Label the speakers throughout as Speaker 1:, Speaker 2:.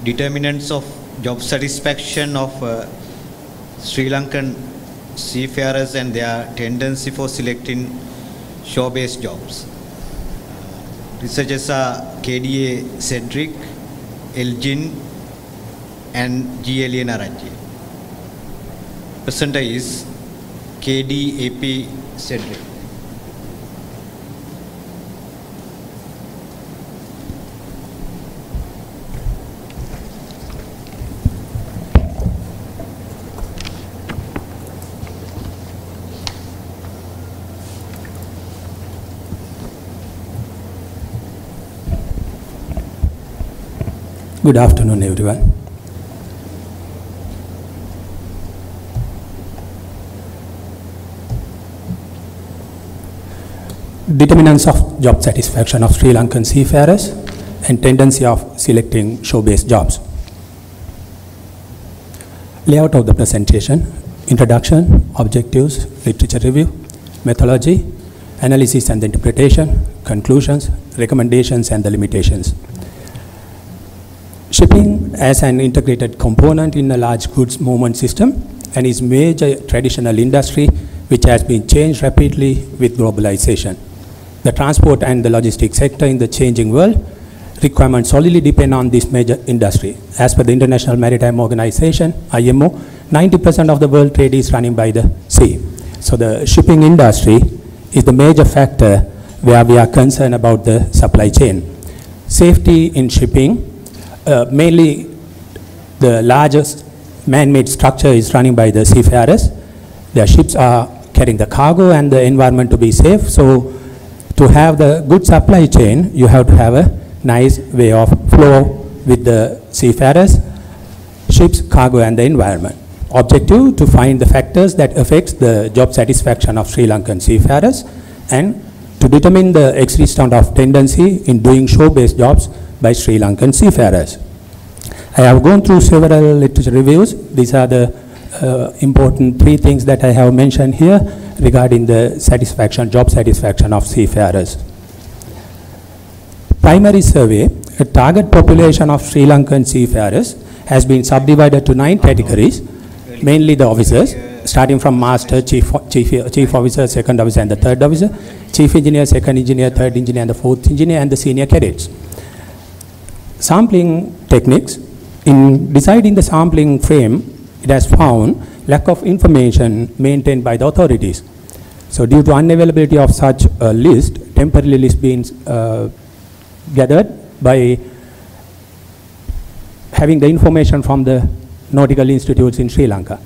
Speaker 1: Determinants of job satisfaction of Sri Lankan seafarers and their tendency for selecting shore-based jobs. Researchers are KDAP, Sedrick, Jing, and Liyanarachchi. Presenter is KDAP Sedrick.
Speaker 2: Good afternoon, everyone. Determinants of job satisfaction of Sri Lankan seafarers and tendency of selecting shore-based jobs. Layout of the presentation: introduction, objectives, literature review, methodology, analysis and interpretation, conclusions, recommendations and the limitations. Shipping as an integrated component in a large goods movement system and is major traditional industry which has been changed rapidly with globalization. The transport and the logistics sector in the changing world requirements solely depend on this major industry. As per the International Maritime Organization, IMO, 90% of the world trade is running by the sea. So the shipping industry is the major factor where we are concerned about the supply chain. Safety in shipping, mainly the largest man-made structure is running by the seafarers. Their ships are carrying the cargo and the environment to be safe. So to have the good supply chain, you have to have a nice way of flow with the seafarers, ships, cargo and the environment. Objective: to find the factors that affects the job satisfaction of Sri Lankan seafarers and to determine the extent of tendency in doing shore-based jobs by Sri Lankan seafarers. I have gone through several literature reviews. These are the important three things that I have mentioned here regarding the satisfaction, job satisfaction of seafarers. Primary survey, a target population of Sri Lankan seafarers has been subdivided to 9 categories, mainly the officers, starting from master, chief officer, second officer and the third officer, chief engineer, second engineer, third engineer and the fourth engineer and the senior cadets. Sampling techniques. In deciding the sampling frame, it has found lack of information maintained by the authorities. So due to unavailability of such a list, temporary list being gathered by having the information from the nautical institutes in Sri Lanka.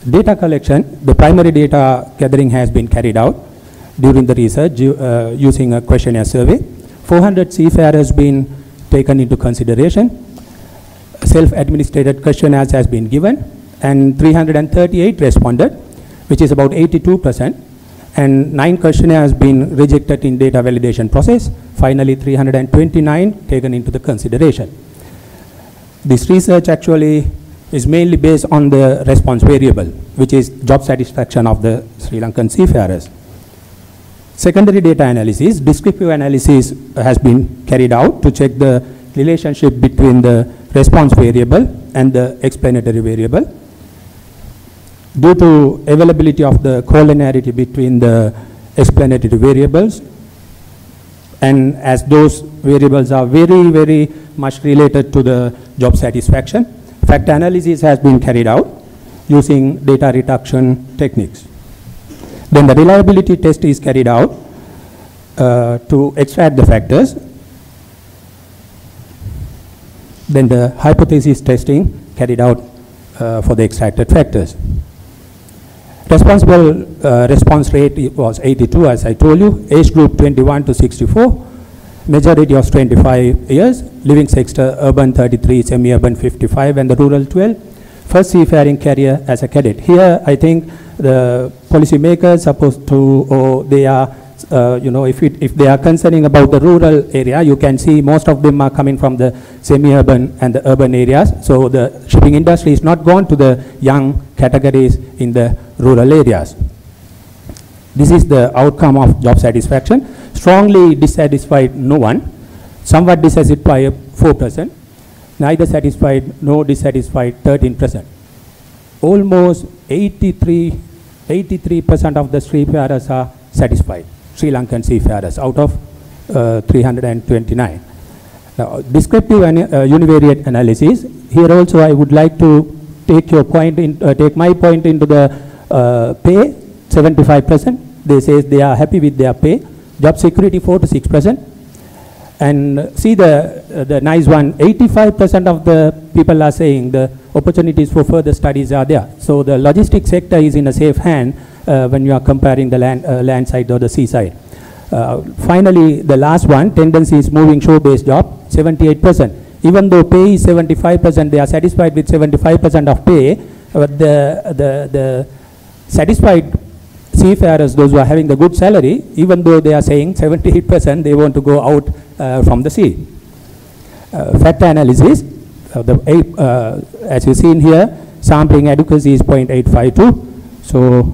Speaker 2: Data collection, the primary data gathering has been carried out during the research using a questionnaire survey. 400 seafarers been taken into consideration. Self-administrated questionnaires has been given and 338 responded, which is about 82%, and 9 questionnaires been rejected in data validation process. Finally 329 taken into the consideration. This research actually is mainly based on the response variable, which is job satisfaction of the Sri Lankan seafarers. Secondary data analysis, descriptive analysis has been carried out to check the relationship between the response variable and the explanatory variable. Due to availability of the collinearity between the explanatory variables, and as those variables are very, very much related to the job satisfaction, factor analysis has been carried out using data reduction techniques. Then the reliability test is carried out to extract the factors. Then the hypothesis testing carried out for the extracted factors. Responsible response rate was 82, as I told you. Age group 21 to 64. Majority was 25 years. Living sector urban 33, semi-urban 55 and the rural 12. First seafaring career as a cadet. Here I think the policymakers supposed to, or they are, if they are concerning about the rural area, you can see most of them are coming from the semi-urban and the urban areas. So the shipping industry is not gone to the young categories in the rural areas. This is the outcome of job satisfaction. Strongly dissatisfied, no one. somewhat dissatisfied 4%, neither satisfied, no dissatisfied 13%. Almost 83% of the seafarers are satisfied, Sri Lankan seafarers, out of 329. Now, descriptive and univariate analysis. Here also I would like to take my point into the pay, 75%. They say they are happy with their pay. Job security, 4 to 6%. And see the nice one, 85% of the people are saying the opportunities for further studies are there. So the logistics sector is in a safe hand when you are comparing the land side or the sea side. Finally, the last one, tendency is moving shore-based job, 78%. Even though pay is 75%, they are satisfied with 75% of pay, but the satisfied seafarers, those who are having the good salary, even though they are saying 78%, they want to go out from the sea. Factor analysis, as you see in here, sampling adequacy is 0.852. So,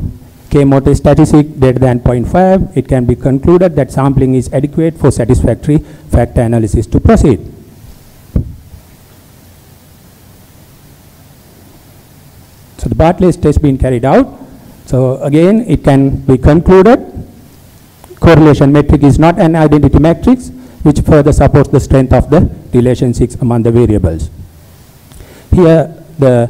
Speaker 2: K-Mote statistic greater than 0.5, it can be concluded that sampling is adequate for satisfactory factor analysis to proceed. So, the Bartlett's test being carried out. So, again, it can be concluded correlation metric is not an identity matrix, which further supports the strength of the relationships among the variables. Here, the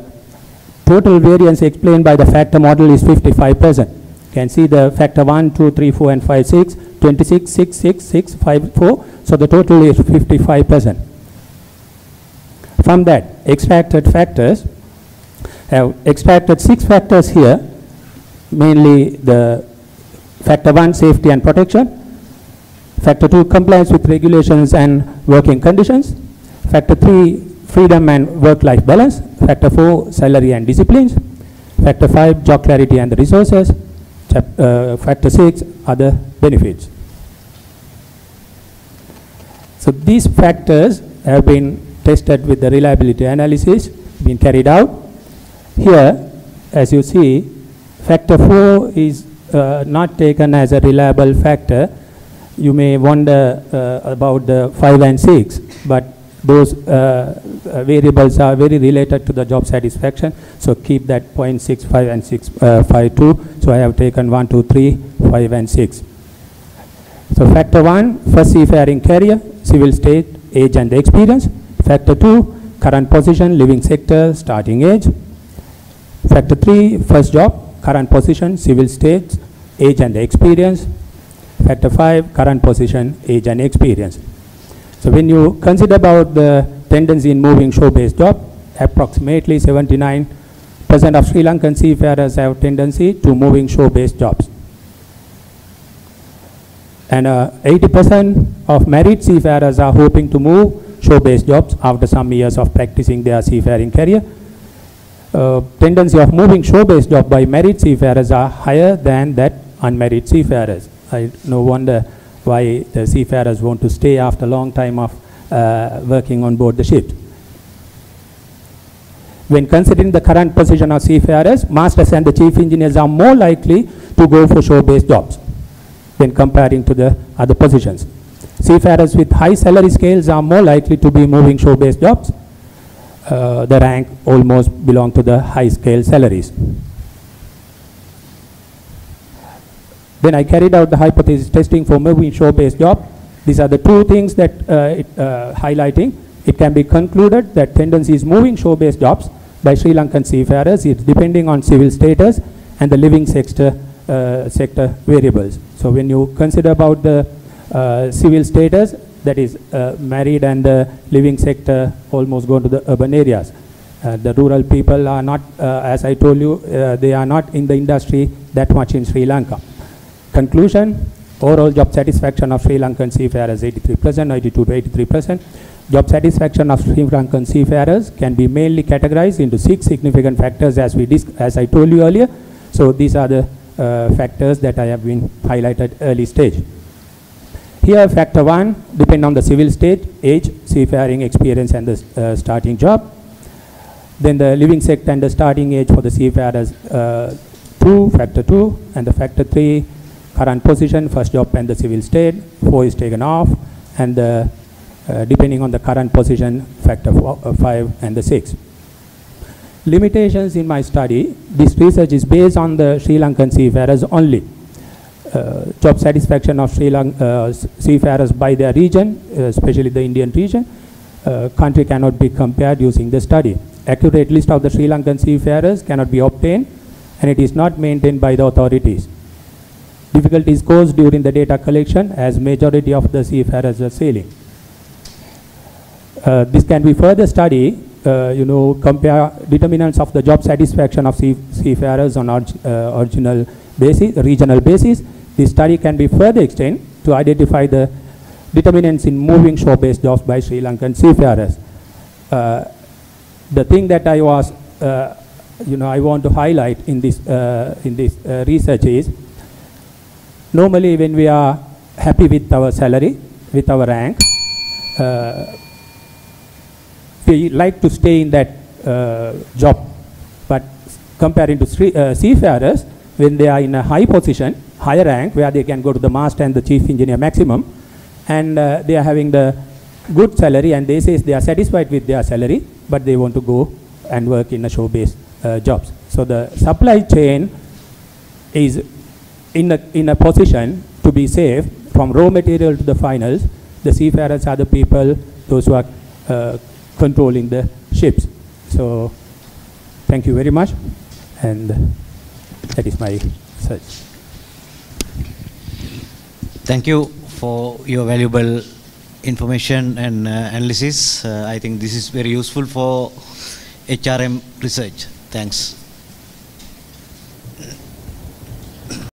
Speaker 2: total variance explained by the factor model is 55%. You can see the factor 1, 2, 3, 4, and 5, 6, 26, 6, 6, 6, 5, 4. So, the total is 55%. From that, extracted factors, have extracted 6 factors here, mainly the factor 1, safety and protection, factor 2, compliance with regulations and working conditions, factor 3, freedom and work-life balance, factor 4, salary and disciplines, factor 5, job clarity and the resources, factor 6, other benefits. So these factors have been tested with the reliability analysis being carried out. Here, as you see, factor 4 is not taken as a reliable factor. You may wonder about the 5 and 6, but those variables are very related to the job satisfaction. So keep that 0.65 and 6.52. So I have taken 1, 2, 3, 5 and 6. So factor 1, first seafaring career, civil state, age and experience. Factor 2, current position, living sector, starting age. Factor 3, first job, current position, civil state, age and experience. Factor 5, current position, age and experience. So when you consider about the tendency in moving shore-based job, approximately 79% of Sri Lankan seafarers have tendency to moving shore-based jobs. And 80% of married seafarers are hoping to move shore-based jobs after some years of practicing their seafaring career. Tendency of moving shore-based job by married seafarers are higher than that unmarried seafarers. No wonder why the seafarers want to stay after a long time of working on board the ship. When considering the current position of seafarers, masters and the chief engineers are more likely to go for shore-based jobs when comparing to the other positions. Seafarers with high salary scales are more likely to be moving shore-based jobs. The rank almost belong to the high scale salaries. Then I carried out the hypothesis testing for moving shore-based job. These are the two things that highlighting. It can be concluded that tendency is moving shore-based jobs by Sri Lankan seafarers. It's depending on civil status and the living sector variables. So when you consider about the civil status, that is married and the living sector almost go to the urban areas. The rural people are not, as I told you, they are not in the industry that much in Sri Lanka. Conclusion, overall job satisfaction of Sri Lankan seafarers 83%, 92 to 83%. Job satisfaction of Sri Lankan seafarers can be mainly categorized into 6 significant factors as I told you earlier. So these are the factors that I have been highlighted early stage. Here factor 1 depend on the civil state, age, seafaring experience and the starting job. Then the living sector and the starting age for the seafarers, factor 2, and the factor 3, current position, first job and the civil state, 4 is taken off, and the depending on the current position, factor 5 and the 6. Limitations in my study, this research is based on the Sri Lankan seafarers only. Job satisfaction of Sri Lankan seafarers by their region, especially the Indian region, country cannot be compared using the study. Accurate list of the Sri Lankan seafarers cannot be obtained, and it is not maintained by the authorities. Difficulties caused during the data collection as majority of the seafarers are sailing. This can be further studied, compare determinants of the job satisfaction of seafarers on regional basis. This study can be further extended to identify the determinants in moving shore-based jobs by Sri Lankan seafarers. The thing that I was, I want to highlight in this research is, normally when we are happy with our salary, with our rank, we like to stay in that job. But comparing to seafarers, when they are in a high position, higher rank, where they can go to the master and the chief engineer maximum, and they are having the good salary, and they say they are satisfied with their salary, but they want to go and work in a shore-based jobs. So the supply chain is in a position to be safe from raw material to the finals. The seafarers are the people, those who are controlling the ships. So thank you very much, and that is my research.
Speaker 1: Thank you for your valuable information and analysis. I think this is very useful for HRM research. Thanks.